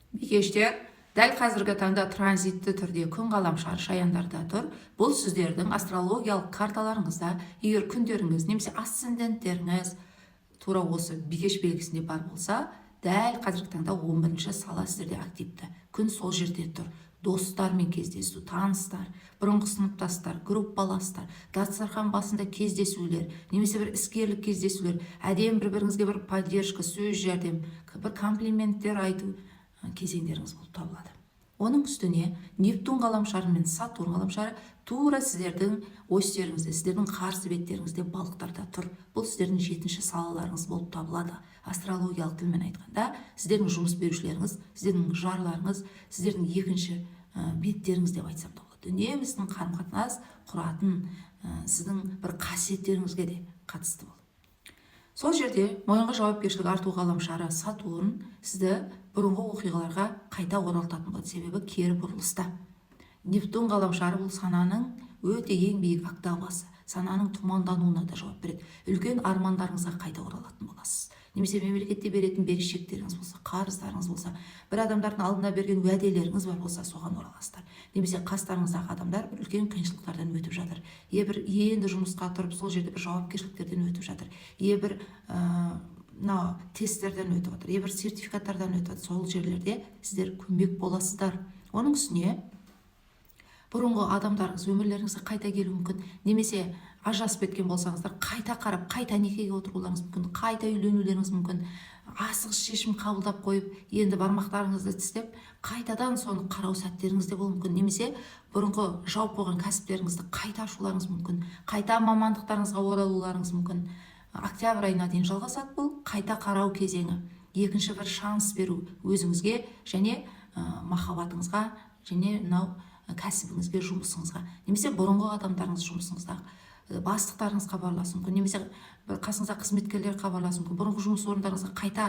Бикештер, дәл қазіргі таңда транзитті түрде күн ғаламшары шаяндарда тұр. Бұл сіздердің астрологиялық карталарыңызда, егер күндеріңіз немесе асценденттеріңіз тура осы бикеш белгісінде бар болса, дәл қазіргі таңда 11-ші сала сіздерде активті. Күн сол жерде тұр. Достармен кездесу, таныстар, бұрынғы сыныптастар, группаластар, дастархан басында кездесулер, немесе бір іскерлік кездесулер, әдемі бір-біріңізге бір поддержка, сөз жәрдем, бір комплименттер айту кезеңдеріңіз болып табылады. Оның үстіне Нептун ғаламшары мен Сатурн ғаламшары тура сіздердің осьтеріңізде, сіздердің қарсы беттеріңізде балықтарда тұр. Бұл сіздердің 7-ші салаларыңыз болып табылады. Астрологиялық тілмен айтқанда, сіздердің жұмыс берушілеріңіз, сіздердің жарларыңыз, сіздердің 2-ші беттеріңіз деп айтсам да болады. Дүниеміздің қарым-қатынас құратын сіздің бір қасиеттеріңізге де қатысты болады. Сол жерде мойынға жауапкершілік арту ғаламшары Сатурн сізді бұрынғы оқиғаларға қайта оралтатын болады, себебі кері бұрылыста. Нептун ғаламшары бұл сананың өте ең биік октавасы, сананың тұмандануына да жауап береді. Үлкен армандарыңызға қайта оралатын боласыз. Немесе мемлекетте беретін берешектеріңіз болса, қарыздарыңыз болса, бір адамдардың алдына берген уәделеріңіз бар болса, соған ораласыздар. Немесе қастарыңыздағы адамдар бір үлкен қиыншылықтардан өтіп жатыр. Бір енді жұмысқа тұрып, сол жерде бір жауапкершіліктерден өтіп жатыр. Бір тесттерден өтіп жатыр. Бір сертификаттардан өтіп жатыр. Сол жерлерде сіздер көмек боласыздар. Оның үстіне бұрынғы адамдарыңыз өмірлеріңізге қайта келуі мүмкін, немесе ажырасып кеткен болсаңыздар, қайта қарап, қайта некеге отыруларыңыз мүмкін, қайта үйленулеріңіз мүмкін, асығыс шешім қабылдап қойып, енді бармақтарыңызды тістеп, қайтадан соны қарау сәттеріңіз де болуы мүмкін, немесе бұрынғы жауып қойған кәсіптеріңізді қайта ашуларыңыз мүмкін, қайта мамандықтарыңызға оралуларыңыз мүмкін. Октябрь айына дейін жалғасады бұл қайта қарау кезеңі. Екінші бір шанс беру өзіңізге және махаббатыңызға және кәсібіңізге, жұмысыңызға, немесе бұрынғы адамдарыңыз жұмысыңызда бастықтарыңыз хабарласуы мүмкін, немесе бір қасыңызда қызметкерлер хабарласуы мүмкін, бұрынғы жұмыс орындарыңызға қайта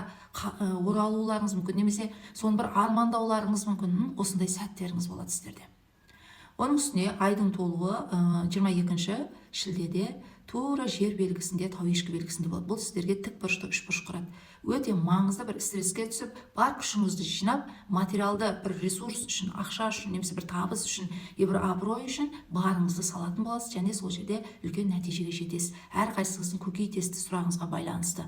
оралуларыңыз мүмкін, немесе соны бір армандауларыңыз мүмкін. Осындай сәттеріңіз болады сіздерде. Оның үстіне айдың толуы 22-ші шілдеде тура жер белгісінде, тау ешкі белгісінде болады. Бұл сіздерге тік бұрышты үшбұрыш құрады. Өте маңызды бір стресске түсіп, бар күшіңізді жинап, материалды бір ресурс үшін, ақша үшін, немесе бір табыс үшін, бір абырой үшін барыңызды салатын боласыз, және сол жерде үлкен нәтижеге жетесіз. Әрқайсыңыздың көкейтесті сұрағыңызға байланысты.